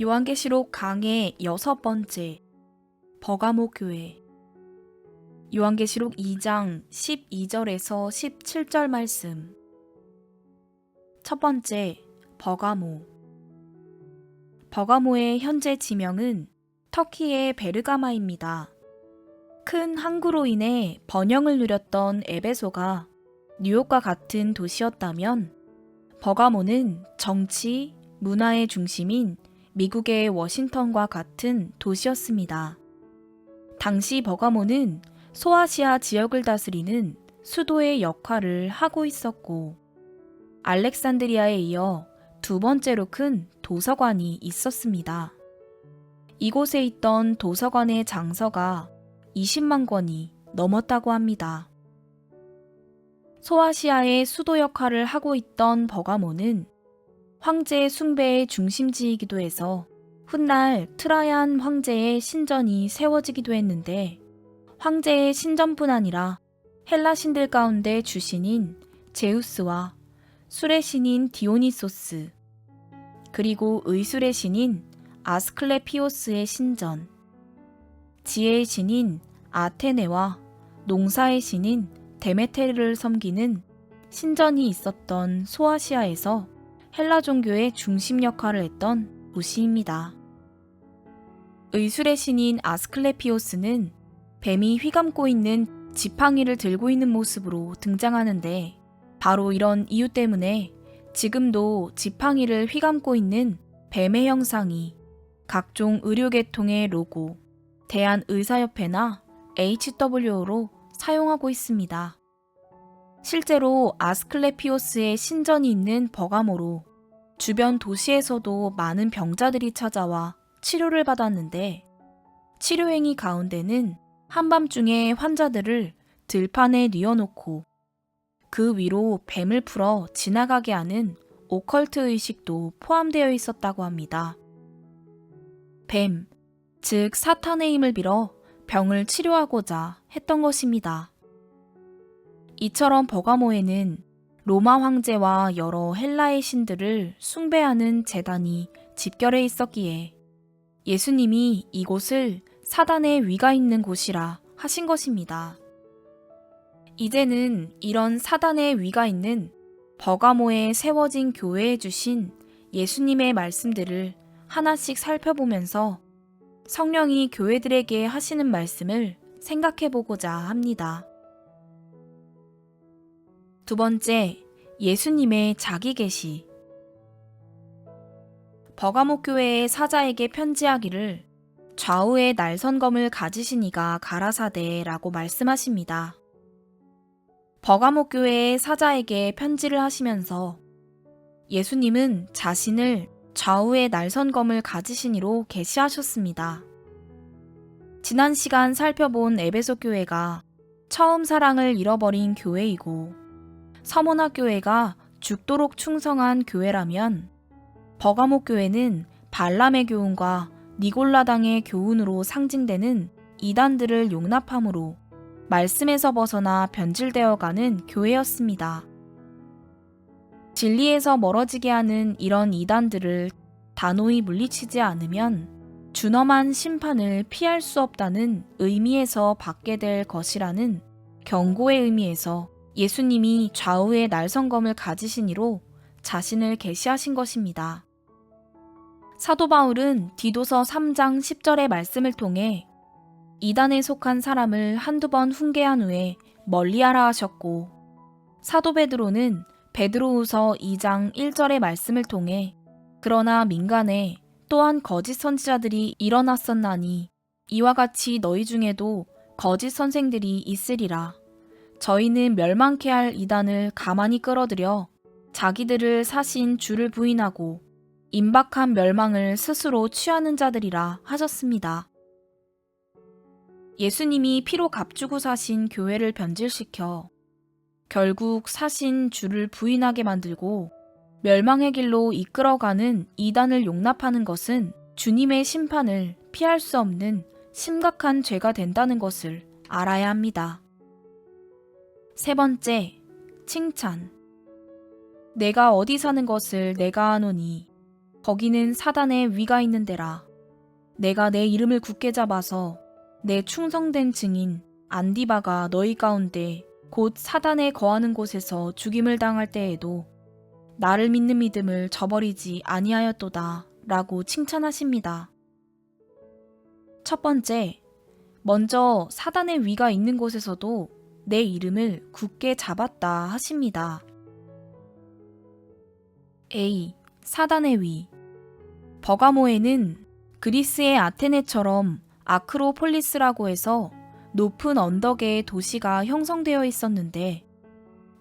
요한계시록 강해 6번째 버가모 교회. 요한계시록 2장 12절에서 17절 말씀. 첫 번째, 버가모. 버가모의 현재 지명은 터키의 베르가마입니다. 큰 항구로 인해 번영을 누렸던 에베소가 뉴욕과 같은 도시였다면 버가모는 정치, 문화의 중심인 미국의 워싱턴과 같은 도시였습니다. 당시 버가모는 소아시아 지역을 다스리는 수도의 역할을 하고 있었고, 알렉산드리아에 이어 두 번째로 큰 도서관이 있었습니다. 이곳에 있던 도서관의 장서가 20만 권이 넘었다고 합니다. 소아시아의 수도 역할을 하고 있던 버가모는 황제 숭배의 중심지이기도 해서 훗날 트라얀 황제의 신전이 세워지기도 했는데, 황제의 신전뿐 아니라 헬라 신들 가운데 주신인 제우스와 술의 신인 디오니소스, 그리고 의술의 신인 아스클레피오스의 신전, 지혜의 신인 아테네와 농사의 신인 데메테르를 섬기는 신전이 있었던 소아시아에서 헬라 종교의 중심 역할을 했던 도시입니다. 의술의 신인 아스클레피오스는 뱀이 휘감고 있는 지팡이를 들고 있는 모습으로 등장하는데, 바로 이런 이유 때문에 지금도 지팡이를 휘감고 있는 뱀의 형상이 각종 의료계통의 로고, 대한의사협회나 HWO로 사용하고 있습니다. 실제로 아스클레피오스의 신전이 있는 버가모로 주변 도시에서도 많은 병자들이 찾아와 치료를 받았는데, 치료행위 가운데는 한밤중에 환자들을 들판에 뉘어놓고 그 위로 뱀을 풀어 지나가게 하는 오컬트 의식도 포함되어 있었다고 합니다. 뱀, 즉 사탄의 힘을 빌어 병을 치료하고자 했던 것입니다. 이처럼 버가모에는 로마 황제와 여러 헬라의 신들을 숭배하는 제단이 집결해 있었기에 예수님이 이곳을 사단의 위가 있는 곳이라 하신 것입니다. 이제는 이런 사단의 위가 있는 버가모에 세워진 교회에 주신 예수님의 말씀들을 하나씩 살펴보면서 성령이 교회들에게 하시는 말씀을 생각해보고자 합니다. 두 번째, 예수님의 자기 계시. 버가모 교회의 사자에게 편지하기를 좌우에 날선검을 가지신 이가 가라사대라고 말씀하십니다. 버가모 교회의 사자에게 편지를 하시면서 예수님은 자신을 좌우에 날선검을 가지신 이로 계시하셨습니다. 지난 시간 살펴본 에베소 교회가 처음 사랑을 잃어버린 교회이고, 서모나 교회가 죽도록 충성한 교회라면, 버가모 교회는 발람의 교훈과 니골라당의 교훈으로 상징되는 이단들을 용납함으로 말씀에서 벗어나 변질되어가는 교회였습니다. 진리에서 멀어지게 하는 이런 이단들을 단호히 물리치지 않으면 준엄한 심판을 피할 수 없다는 의미에서 받게 될 것이라는 경고의 의미에서 예수님이 좌우에 날선검을 가지신 이로 자신을 계시하신 것입니다. 사도 바울은 디도서 3장 10절의 말씀을 통해 이단에 속한 사람을 한두 번 훈계한 후에 멀리하라 하셨고, 사도 베드로는 베드로후서 2장 1절의 말씀을 통해 그러나 민간에 또한 거짓 선지자들이 일어났었나니 이와 같이 너희 중에도 거짓 선생들이 있으리라. 저희는 멸망케 할 이단을 가만히 끌어들여 자기들을 사신 주를 부인하고 임박한 멸망을 스스로 취하는 자들이라 하셨습니다. 예수님이 피로 값주고 사신 교회를 변질시켜 결국 사신 주를 부인하게 만들고 멸망의 길로 이끌어가는 이단을 용납하는 것은 주님의 심판을 피할 수 없는 심각한 죄가 된다는 것을 알아야 합니다. 세 번째, 칭찬. 내가 어디 사는 것을 내가 아노니 거기는 사단의 위가 있는 데라. 내가 내 이름을 굳게 잡아서 내 충성된 증인 안디바가 너희 가운데 곧 사단에 거하는 곳에서 죽임을 당할 때에도 나를 믿는 믿음을 저버리지 아니하였도다 라고 칭찬하십니다. 첫 번째, 먼저 사단의 위가 있는 곳에서도 내 이름을 굳게 잡았다 하십니다. A. 사단의 위. 버가모에는 그리스의 아테네처럼 아크로폴리스라고 해서 높은 언덕의 도시가 형성되어 있었는데,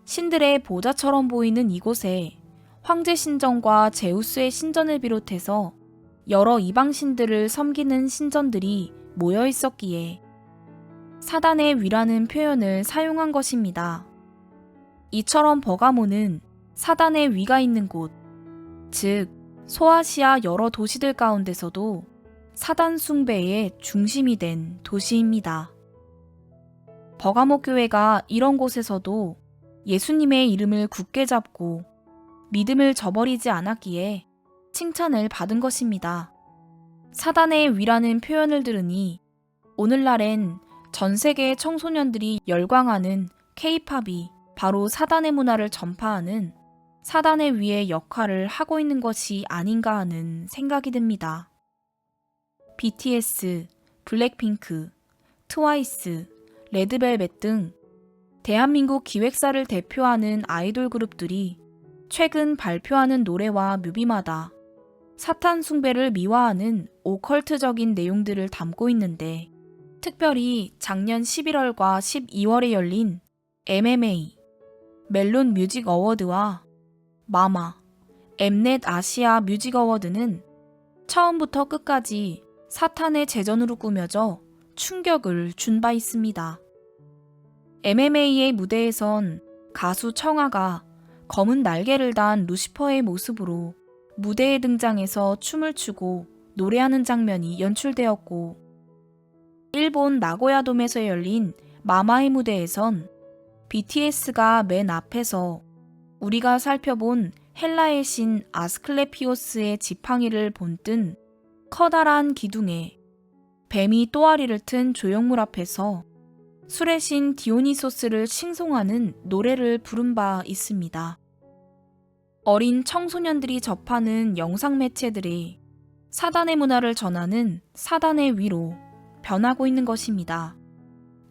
신들의 보좌처럼 보이는 이곳에 황제 신전과 제우스의 신전을 비롯해서 여러 이방 신들을 섬기는 신전들이 모여 있었기에 사단의 위라는 표현을 사용한 것입니다. 이처럼 버가모는 사단의 위가 있는 곳, 즉 소아시아 여러 도시들 가운데서도 사단 숭배의 중심이 된 도시입니다. 버가모 교회가 이런 곳에서도 예수님의 이름을 굳게 잡고 믿음을 저버리지 않았기에 칭찬을 받은 것입니다. 사단의 위라는 표현을 들으니 오늘날엔 전 세계의 청소년들이 열광하는 K-팝이 바로 사단의 문화를 전파하는 사단의 위의 역할을 하고 있는 것이 아닌가 하는 생각이 듭니다. BTS, 블랙핑크, 트와이스, 레드벨벳 등 대한민국 기획사를 대표하는 아이돌 그룹들이 최근 발표하는 노래와 뮤비마다 사탄 숭배를 미화하는 오컬트적인 내용들을 담고 있는데, 특별히 작년 11월과 12월에 열린 MMA, 멜론 뮤직 어워드와 마마, 엠넷 아시아 뮤직 어워드는 처음부터 끝까지 사탄의 제전으로 꾸며져 충격을 준 바 있습니다. MMA의 무대에선 가수 청아가 검은 날개를 단 루시퍼의 모습으로 무대에 등장해서 춤을 추고 노래하는 장면이 연출되었고, 일본 나고야돔에서 열린 마마의 무대에선 BTS가 맨 앞에서 우리가 살펴본 헬라의 신 아스클레피오스의 지팡이를 본뜬 커다란 기둥에 뱀이 또아리를 튼 조형물 앞에서 술의 신 디오니소스를 칭송하는 노래를 부른 바 있습니다. 어린 청소년들이 접하는 영상 매체들이 사단의 문화를 전하는 사단의 위로 변하고 있는 것입니다.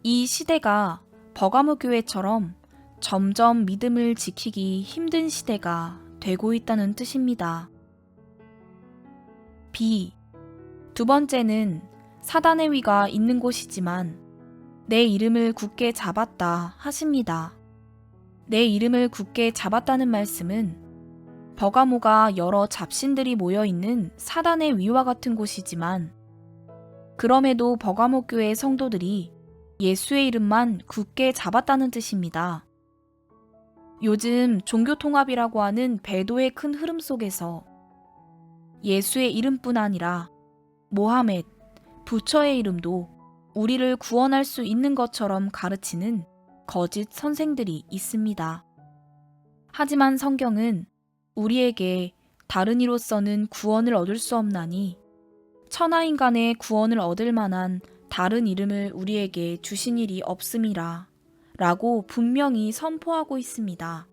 이 시대가 버가모 교회처럼 점점 믿음을 지키기 힘든 시대가 되고 있다는 뜻입니다. B. 두 번째는 사단의 위가 있는 곳이지만 내 이름을 굳게 잡았다 하십니다. 내 이름을 굳게 잡았다는 말씀은 버가모가 여러 잡신들이 모여있는 사단의 위와 같은 곳이지만, 그럼에도 버가모 교회 성도들이 예수의 이름만 굳게 잡았다는 뜻입니다. 요즘 종교통합이라고 하는 배도의 큰 흐름 속에서 예수의 이름뿐 아니라 모하멧, 부처의 이름도 우리를 구원할 수 있는 것처럼 가르치는 거짓 선생들이 있습니다. 하지만 성경은 우리에게 다른 이로서는 구원을 얻을 수 없나니 천하인간의 구원을 얻을 만한 다른 이름을 우리에게 주신 일이 없음이라 라고 분명히 선포하고 있습니다.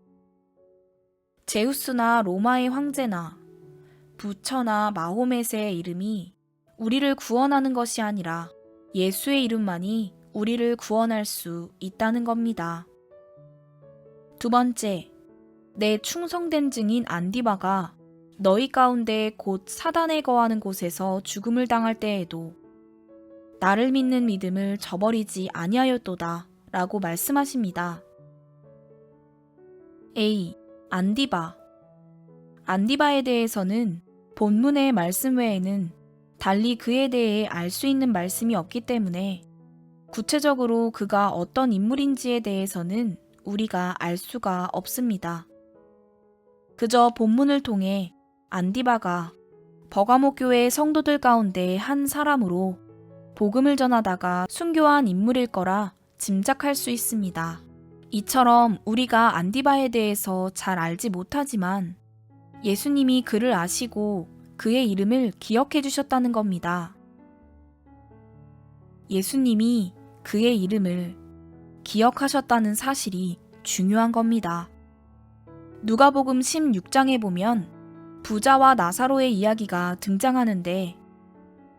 제우스나 로마의 황제나 부처나 마호멧의 이름이 우리를 구원하는 것이 아니라 예수의 이름만이 우리를 구원할 수 있다는 겁니다. 두 번째, 내 충성된 증인 안디바가 너희 가운데 곧 사단에 거하는 곳에서 죽음을 당할 때에도 나를 믿는 믿음을 저버리지 아니하였도다 라고 말씀하십니다. A. 안디바. 안디바에 대해서는 본문의 말씀 외에는 달리 그에 대해 알 수 있는 말씀이 없기 때문에 구체적으로 그가 어떤 인물인지에 대해서는 우리가 알 수가 없습니다. 그저 본문을 통해 안디바가 버가모 교회 성도들 가운데 한 사람으로 복음을 전하다가 순교한 인물일 거라 짐작할 수 있습니다. 이처럼 우리가 안디바에 대해서 잘 알지 못하지만 예수님이 그를 아시고 그의 이름을 기억해 주셨다는 겁니다. 예수님이 그의 이름을 기억하셨다는 사실이 중요한 겁니다. 누가복음 16장에 보면 부자와 나사로의 이야기가 등장하는데,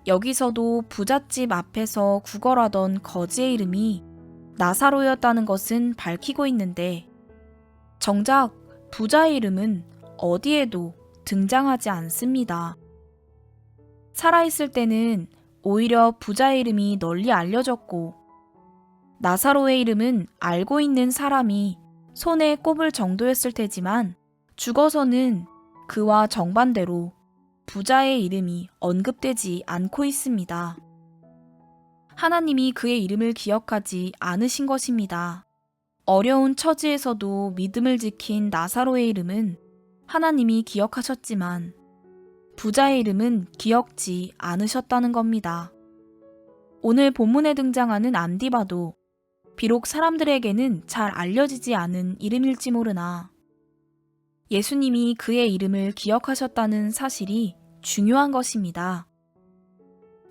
여기서도 부잣집 앞에서 구걸하던 거지의 이름이 나사로였다는 것은 밝히고 있는데, 정작 부자의 이름은 어디에도 등장하지 않습니다. 살아있을 때는 오히려 부자의 이름이 널리 알려졌고, 나사로의 이름은 알고 있는 사람이 손에 꼽을 정도였을 테지만, 죽어서는 그와 정반대로 부자의 이름이 언급되지 않고 있습니다. 하나님이 그의 이름을 기억하지 않으신 것입니다. 어려운 처지에서도 믿음을 지킨 나사로의 이름은 하나님이 기억하셨지만, 부자의 이름은 기억지 않으셨다는 겁니다. 오늘 본문에 등장하는 안디바도 비록 사람들에게는 잘 알려지지 않은 이름일지 모르나 예수님이 그의 이름을 기억하셨다는 사실이 중요한 것입니다.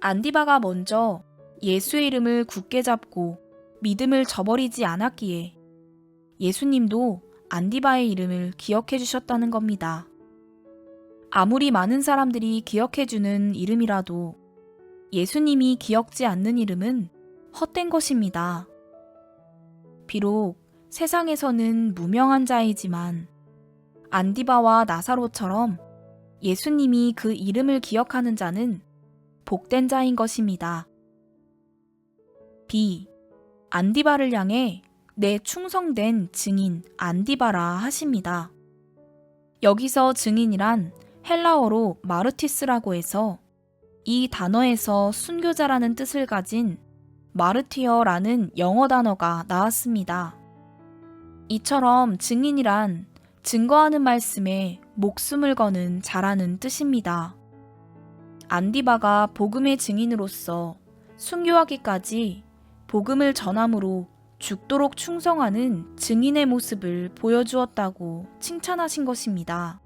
안디바가 먼저 예수의 이름을 굳게 잡고 믿음을 저버리지 않았기에 예수님도 안디바의 이름을 기억해 주셨다는 겁니다. 아무리 많은 사람들이 기억해주는 이름이라도 예수님이 기억지 않는 이름은 헛된 것입니다. 비록 세상에서는 무명한 자이지만 안디바와 나사로처럼 예수님이 그 이름을 기억하는 자는 복된 자인 것입니다. B. 안디바를 향해 내 충성된 증인 안디바라 하십니다. 여기서 증인이란 헬라어로 마르티스라고 해서 이 단어에서 순교자라는 뜻을 가진 마르티어라는 영어 단어가 나왔습니다. 이처럼 증인이란 증거하는 말씀에 목숨을 거는 자라는 뜻입니다. 안디바가 복음의 증인으로서 순교하기까지 복음을 전함으로 죽도록 충성하는 증인의 모습을 보여주었다고 칭찬하신 것입니다.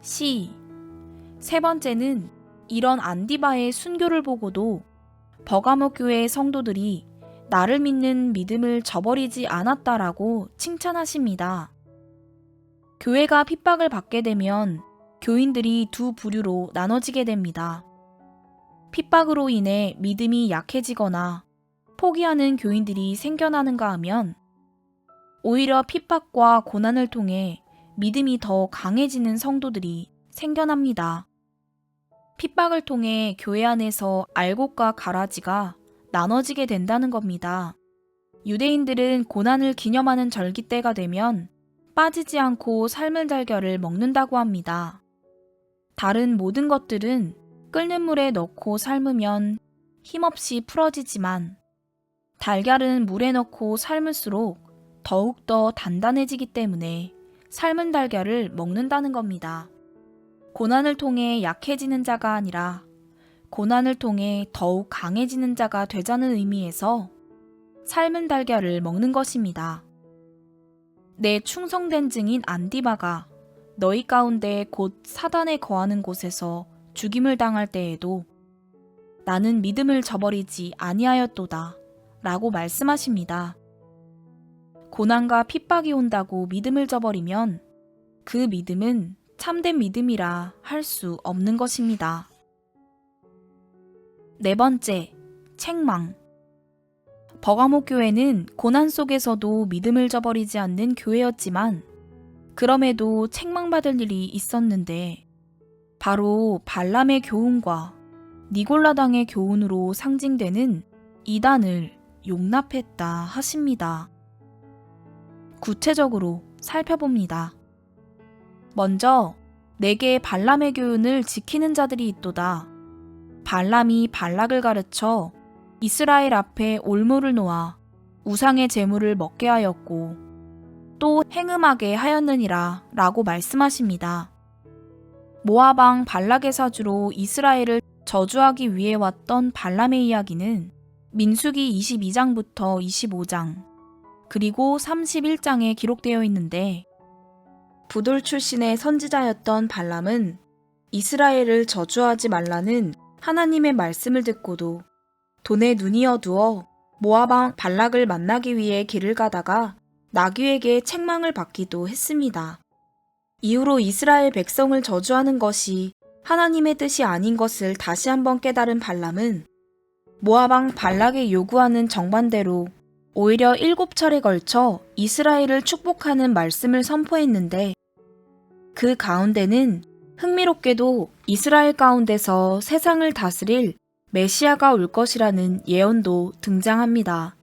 C. 세 번째는 이런 안디바의 순교를 보고도 버가모 교회의 성도들이 나를 믿는 믿음을 저버리지 않았다라고 칭찬하십니다. 교회가 핍박을 받게 되면 교인들이 두 부류로 나눠지게 됩니다. 핍박으로 인해 믿음이 약해지거나 포기하는 교인들이 생겨나는가 하면 오히려 핍박과 고난을 통해 믿음이 더 강해지는 성도들이 생겨납니다. 핍박을 통해 교회 안에서 알곡과 가라지가 나눠지게 된다는 겁니다. 유대인들은 고난을 기념하는 절기 때가 되면 빠지지 않고 삶은 달걀을 먹는다고 합니다. 다른 모든 것들은 끓는 물에 넣고 삶으면 힘없이 풀어지지만 달걀은 물에 넣고 삶을수록 더욱더 단단해지기 때문에 삶은 달걀을 먹는다는 겁니다. 고난을 통해 약해지는 자가 아니라 고난을 통해 더욱 강해지는 자가 되자는 의미에서 삶은 달걀을 먹는 것입니다. 내 충성된 증인 안디바가 너희 가운데 곧 사단에 거하는 곳에서 죽임을 당할 때에도 나는 믿음을 저버리지 아니하였도다 라고 말씀하십니다. 고난과 핍박이 온다고 믿음을 저버리면 그 믿음은 참된 믿음이라 할 수 없는 것입니다. 네 번째, 책망. 버가모 교회는 고난 속에서도 믿음을 저버리지 않는 교회였지만 그럼에도 책망받을 일이 있었는데 바로 발람의 교훈과 니골라당의 교훈으로 상징되는 이단을 용납했다 하십니다. 구체적으로 살펴봅니다. 먼저 내게 발람의 교훈을 지키는 자들이 있도다. 발람이 발락을 가르쳐 이스라엘 앞에 올무를 놓아 우상의 제물을 먹게 하였고 또 행음하게 하였느니라 라고 말씀하십니다. 모압 왕 발락의 사주로 이스라엘을 저주하기 위해 왔던 발람의 이야기는 민수기 22장부터 25장 그리고 31장에 기록되어 있는데 부돌 출신의 선지자였던 발람은 이스라엘을 저주하지 말라는 하나님의 말씀을 듣고도 돈에 눈이 어두워 모압 왕 발락을 만나기 위해 길을 가다가 나귀에게 책망을 받기도 했습니다. 이후로 이스라엘 백성을 저주하는 것이 하나님의 뜻이 아닌 것을 다시 한번 깨달은 발람은 모압 왕 발락이 요구하는 정반대로 오히려 7차례 걸쳐 이스라엘을 축복하는 말씀을 선포했는데, 그 가운데는 흥미롭게도 이스라엘 가운데서 세상을 다스릴 메시아가 올 것이라는 예언도 등장합니다.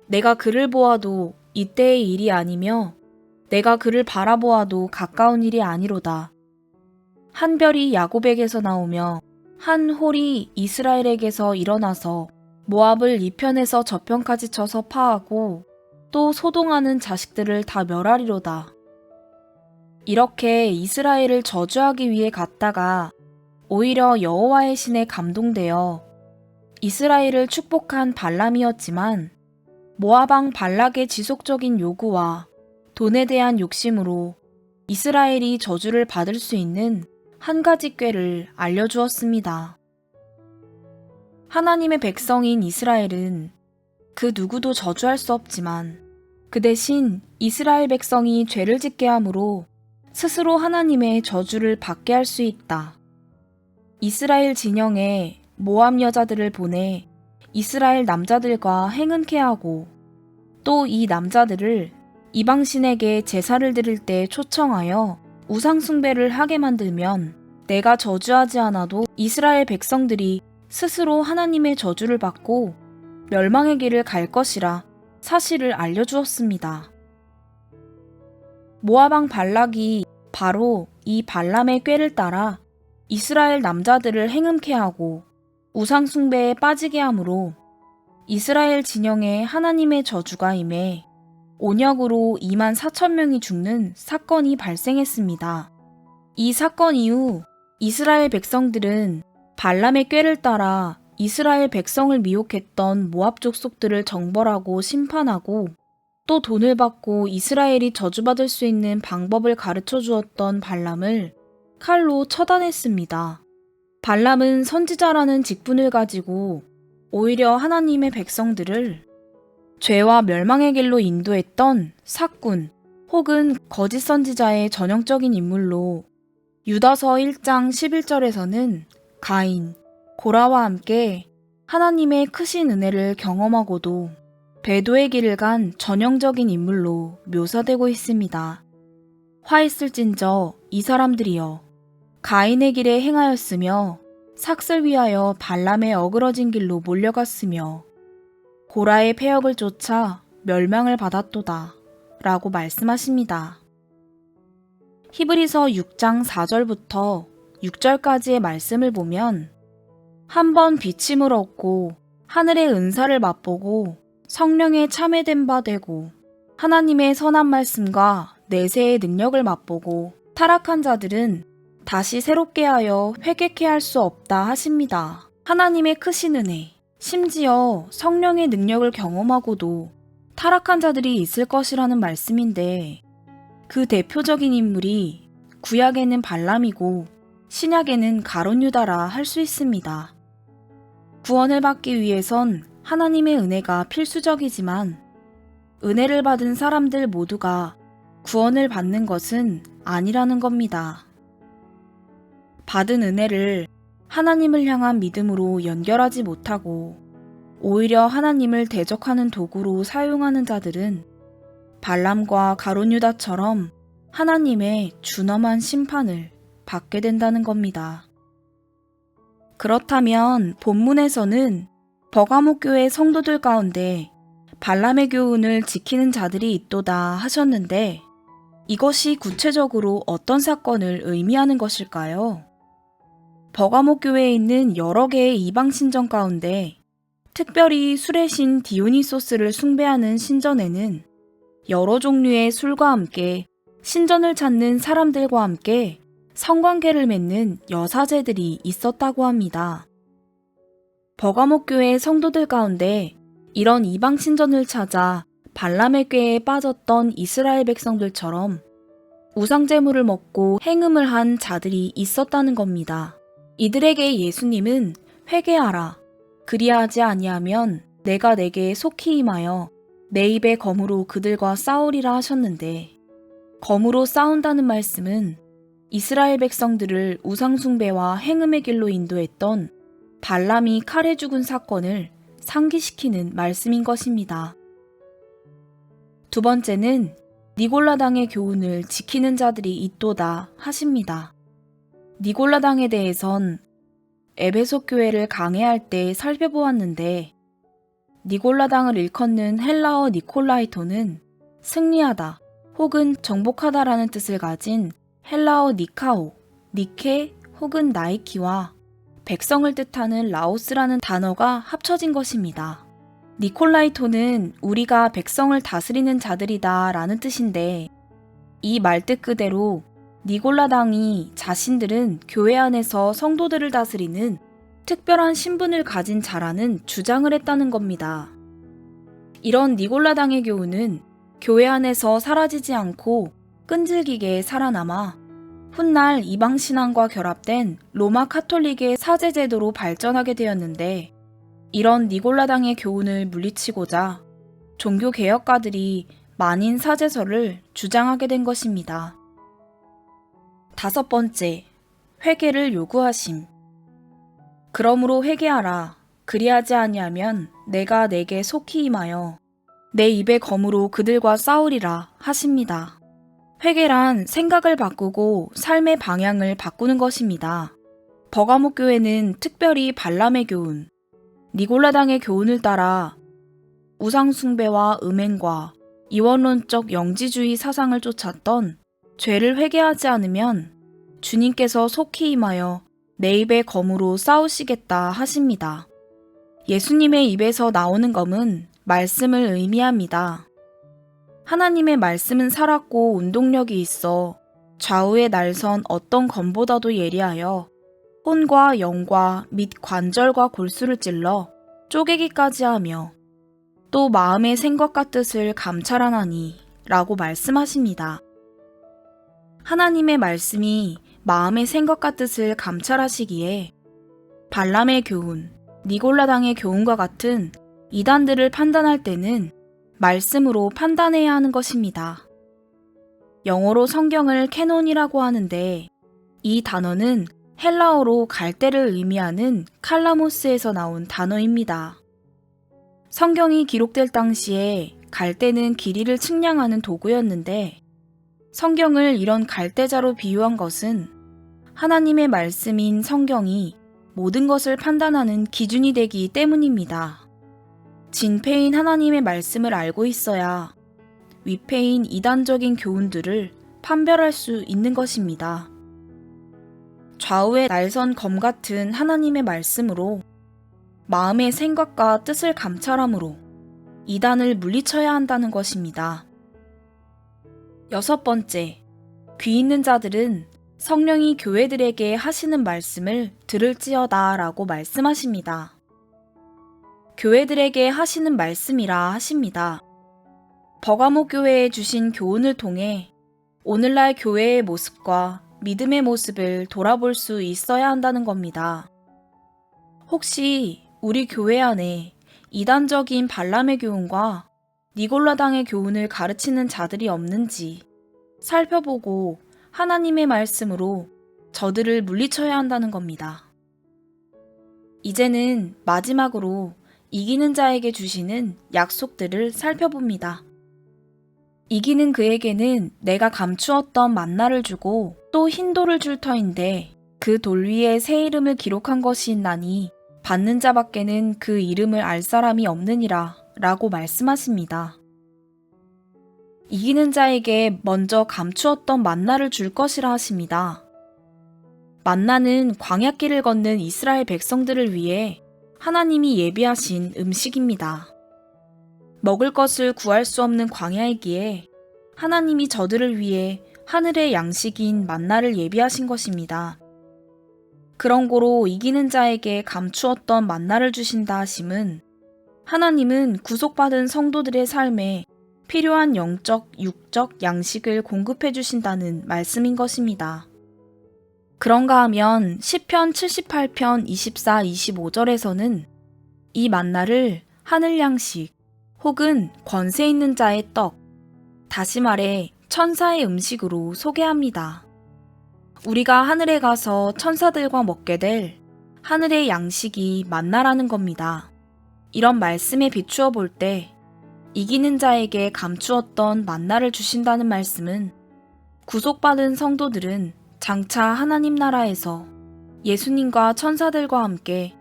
내가 그를 보아도 이때의 일이 아니며 내가 그를 바라보아도 가까운 일이 아니로다. 한 별이 야곱에게서 나오며 한 홀이 이스라엘에게서 일어나서 모압을 이편에서 저편까지 쳐서 파하고 또 소동하는 자식들을 다 멸하리로다. 이렇게 이스라엘을 저주하기 위해 갔다가 오히려 여호와의 신에 감동되어 이스라엘을 축복한 발람이었지만, 모압 왕 발락의 지속적인 요구와 돈에 대한 욕심으로 이스라엘이 저주를 받을 수 있는 한 가지 꾀를 알려주었습니다. 하나님의 백성인 이스라엘은 그 누구도 저주할 수 없지만, 그 대신 이스라엘 백성이 죄를 짓게 함으로 스스로 하나님의 저주를 받게 할 수 있다. 이스라엘 진영에 모압 여자들을 보내 이스라엘 남자들과 행은케 하고, 또 이 남자들을 이방신에게 제사를 드릴 때 초청하여 우상숭배를 하게 만들면 내가 저주하지 않아도 이스라엘 백성들이 스스로 하나님의 저주를 받고 멸망의 길을 갈 것이라 사실을 알려주었습니다. 모압 왕 발락이 바로 이 발람의 꾀를 따라 이스라엘 남자들을 행음케 하고 우상숭배에 빠지게 함으로 이스라엘 진영에 하나님의 저주가 임해 온역으로 24,000명이 죽는 사건이 발생했습니다. 이 사건 이후 이스라엘 백성들은 발람의 꾀를 따라 이스라엘 백성을 미혹했던 모압 족속들을 정벌하고 심판하고, 또 돈을 받고 이스라엘이 저주받을 수 있는 방법을 가르쳐 주었던 발람을 칼로 처단했습니다. 발람은 선지자라는 직분을 가지고 오히려 하나님의 백성들을 죄와 멸망의 길로 인도했던 사꾼 혹은 거짓 선지자의 전형적인 인물로, 유다서 1장 11절에서는 가인, 고라와 함께 하나님의 크신 은혜를 경험하고도 배도의 길을 간 전형적인 인물로 묘사되고 있습니다. 화있을진저 이 사람들이여, 가인의 길에 행하였으며 삭슬 위하여 발람의 어그러진 길로 몰려갔으며 고라의 폐역을 쫓아 멸망을 받았도다 라고 말씀하십니다. 히브리서 6장 4절부터 6절까지의 말씀을 보면 한 번 비침을 얻고 하늘의 은사를 맛보고 성령에 참회된 바 되고 하나님의 선한 말씀과 내세의 능력을 맛보고 타락한 자들은 다시 새롭게 하여 회개케 할 수 없다 하십니다. 하나님의 크신 은혜, 심지어 성령의 능력을 경험하고도 타락한 자들이 있을 것이라는 말씀인데, 그 대표적인 인물이 구약에는 발람이고 신약에는 가룟 유다라 할 수 있습니다. 구원을 받기 위해선 하나님의 은혜가 필수적이지만 은혜를 받은 사람들 모두가 구원을 받는 것은 아니라는 겁니다. 받은 은혜를 하나님을 향한 믿음으로 연결하지 못하고 오히려 하나님을 대적하는 도구로 사용하는 자들은 발람과 가룟 유다처럼 하나님의 준엄한 심판을 받게 된다는 겁니다. 그렇다면 본문에서는 버가모 교회 성도들 가운데 발람의 교훈을 지키는 자들이 있도다 하셨는데, 이것이 구체적으로 어떤 사건을 의미하는 것일까요? 버가모 교회에 있는 여러 개의 이방 신전 가운데 특별히 술의 신 디오니소스를 숭배하는 신전에는 여러 종류의 술과 함께 신전을 찾는 사람들과 함께 성관계를 맺는 여사제들이 있었다고 합니다. 버가모 교회 성도들 가운데 이런 이방 신전을 찾아 발람의 꾀에 빠졌던 이스라엘 백성들처럼 우상제물을 먹고 행음을 한 자들이 있었다는 겁니다. 이들에게 예수님은 회개하라. 그리하지 아니하면 내가 내게 속히 임하여 내 입의 검으로 그들과 싸우리라 하셨는데, 검으로 싸운다는 말씀은 이스라엘 백성들을 우상숭배와 행음의 길로 인도했던 발람이 칼에 죽은 사건을 상기시키는 말씀인 것입니다. 두 번째는 니골라당의 교훈을 지키는 자들이 있도다 하십니다. 니골라당에 대해선 에베소 교회를 강해할 때 살펴보았는데, 니골라당을 일컫는 헬라어 니콜라이토는 승리하다 혹은 정복하다라는 뜻을 가진 헬라어 니카오, 니케 혹은 나이키와 백성을 뜻하는 라오스라는 단어가 합쳐진 것입니다. 니콜라이토는 우리가 백성을 다스리는 자들이다 라는 뜻인데, 이 말뜻 그대로 니골라당이 자신들은 교회 안에서 성도들을 다스리는 특별한 신분을 가진 자라는 주장을 했다는 겁니다. 이런 니골라당의 교훈은 교회 안에서 사라지지 않고 끈질기게 살아남아 훗날 이방신앙과 결합된 로마 카톨릭의 사제제도로 발전하게 되었는데, 이런 니골라당의 교훈을 물리치고자 종교개혁가들이 만인 사제설을 주장하게 된 것입니다. 다섯 번째, 회개를 요구하심. 그러므로 회개하라. 그리하지 아니하면 내가 내게 속히 임하여 내 입의 검으로 그들과 싸우리라 하십니다. 회개란 생각을 바꾸고 삶의 방향을 바꾸는 것입니다. 버가모 교회는 특별히 발람의 교훈, 니골라당의 교훈을 따라 우상숭배와 음행과 이원론적 영지주의 사상을 쫓았던 죄를 회개하지 않으면 주님께서 속히 임하여 내 입의 검으로 싸우시겠다 하십니다. 예수님의 입에서 나오는 검은 말씀을 의미합니다. 하나님의 말씀은 살았고 운동력이 있어 좌우의 날선 어떤 검보다도 예리하여 혼과 영과 및 관절과 골수를 찔러 쪼개기까지 하며 또 마음의 생각과 뜻을 감찰하나니 라고 말씀하십니다. 하나님의 말씀이 마음의 생각과 뜻을 감찰하시기에 발람의 교훈, 니골라당의 교훈과 같은 이단들을 판단할 때는 말씀으로 판단해야 하는 것입니다. 영어로 성경을 캐논이라고 하는데, 이 단어는 헬라어로 갈대를 의미하는 칼라모스에서 나온 단어입니다. 성경이 기록될 당시에 갈대는 길이를 측량하는 도구였는데, 성경을 이런 갈대자로 비유한 것은 하나님의 말씀인 성경이 모든 것을 판단하는 기준이 되기 때문입니다. 진패인 하나님의 말씀을 알고 있어야 위패인 이단적인 교훈들을 판별할 수 있는 것입니다. 좌우의 날선 검 같은 하나님의 말씀으로 마음의 생각과 뜻을 감찰함으로 이단을 물리쳐야 한다는 것입니다. 여섯 번째, 귀 있는 자들은 성령이 교회들에게 하시는 말씀을 들을지어다 라고 말씀하십니다. 교회들에게 하시는 말씀이라 하십니다. 버가모 교회에 주신 교훈을 통해 오늘날 교회의 모습과 믿음의 모습을 돌아볼 수 있어야 한다는 겁니다. 혹시 우리 교회 안에 이단적인 발람의 교훈과 니골라당의 교훈을 가르치는 자들이 없는지 살펴보고 하나님의 말씀으로 저들을 물리쳐야 한다는 겁니다. 이제는 마지막으로 이기는 자에게 주시는 약속들을 살펴봅니다. 이기는 그에게는 내가 감추었던 만나를 주고 또 흰 돌을 줄 터인데 그 돌 위에 새 이름을 기록한 것이 있나니 받는 자밖에는 그 이름을 알 사람이 없느니라 라고 말씀하십니다. 이기는 자에게 먼저 감추었던 만나를 줄 것이라 하십니다. 만나는 광야길을 걷는 이스라엘 백성들을 위해 하나님이 예비하신 음식입니다. 먹을 것을 구할 수 없는 광야이기에 하나님이 저들을 위해 하늘의 양식인 만나를 예비하신 것입니다. 그런 고로 이기는 자에게 감추었던 만나를 주신다 하심은 하나님은 구속받은 성도들의 삶에 필요한 영적, 육적 양식을 공급해 주신다는 말씀인 것입니다. 그런가 하면 시편 78편 24, 25절에서는 이 만나를 하늘 양식 혹은 권세 있는 자의 떡, 다시 말해 천사의 음식으로 소개합니다. 우리가 하늘에 가서 천사들과 먹게 될 하늘의 양식이 만나라는 겁니다. 이런 말씀에 비추어 볼 때 이기는 자에게 감추었던 만나를 주신다는 말씀은 구속받은 성도들은 장차 하나님 나라에서 예수님과 천사들과 함께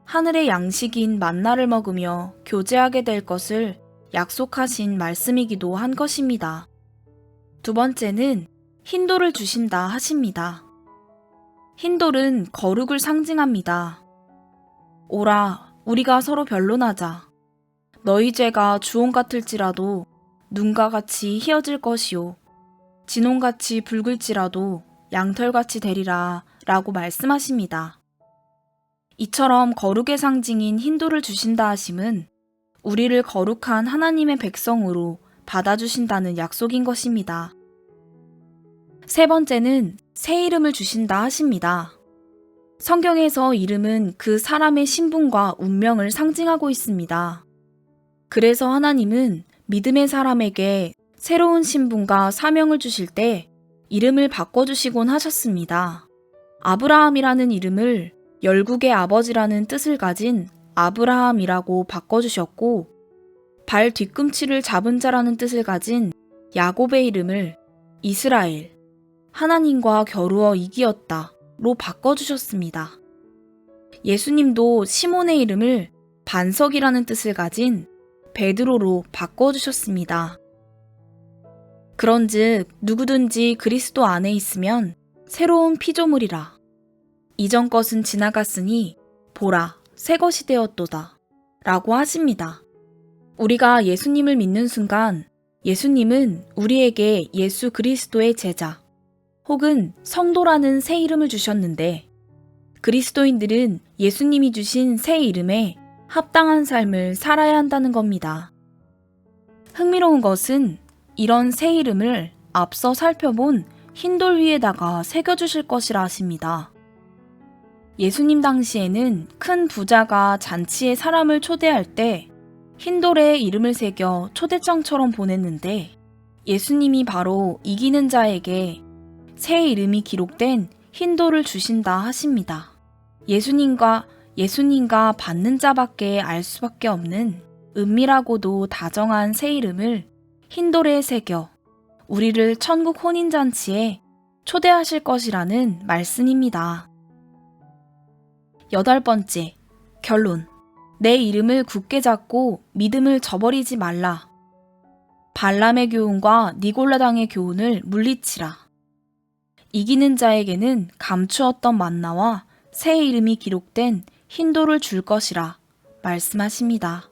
하늘의 양식인 만나를 먹으며 교제하게 될 것을 약속하신 말씀이기도 한 것입니다. 두 번째는 흰돌을 주신다 하십니다. 흰돌은 거룩을 상징합니다. 오라, 우리가 서로 변론하자. 너희 죄가 주홍 같을지라도 눈과 같이 희어질 것이요. 진홍같이 붉을지라도 양털같이 되리라 라고 말씀하십니다. 이처럼 거룩의 상징인 흰돌을 주신다 하심은 우리를 거룩한 하나님의 백성으로 받아주신다는 약속인 것입니다. 세 번째는 새 이름을 주신다 하십니다. 성경에서 이름은 그 사람의 신분과 운명을 상징하고 있습니다. 그래서 하나님은 믿음의 사람에게 새로운 신분과 사명을 주실 때 이름을 바꿔주시곤 하셨습니다. 아브라함이라는 이름을 열국의 아버지라는 뜻을 가진 아브라함이라고 바꿔주셨고, 발 뒤꿈치를 잡은 자라는 뜻을 가진 야곱의 이름을 이스라엘, 하나님과 겨루어 이기었다로 바꿔주셨습니다. 예수님도 시몬의 이름을 반석이라는 뜻을 가진 베드로로 바꿔주셨습니다. 그런즉 누구든지 그리스도 안에 있으면 새로운 피조물이라. 이전 것은 지나갔으니 보라, 새 것이 되었도다 라고 하십니다. 우리가 예수님을 믿는 순간 예수님은 우리에게 예수 그리스도의 제자 혹은 성도라는 새 이름을 주셨는데, 그리스도인들은 예수님이 주신 새 이름에 합당한 삶을 살아야 한다는 겁니다. 흥미로운 것은 이런 새 이름을 앞서 살펴본 흰돌 위에다가 새겨주실 것이라 하십니다. 예수님 당시에는 큰 부자가 잔치에 사람을 초대할 때 흰돌에 이름을 새겨 초대장처럼 보냈는데, 예수님이 바로 이기는 자에게 새 이름이 기록된 흰돌을 주신다 하십니다. 예수님과 받는 자밖에 알 수밖에 없는 은밀하고도 다정한 새 이름을 흰돌에 새겨 우리를 천국 혼인잔치에 초대하실 것이라는 말씀입니다. 8번째, 결론. 내 이름을 굳게 잡고 믿음을 저버리지 말라. 발람의 교훈과 니골라당의 교훈을 물리치라. 이기는 자에게는 감추었던 만나와 새 이름이 기록된 흰돌을 줄 것이라 말씀하십니다.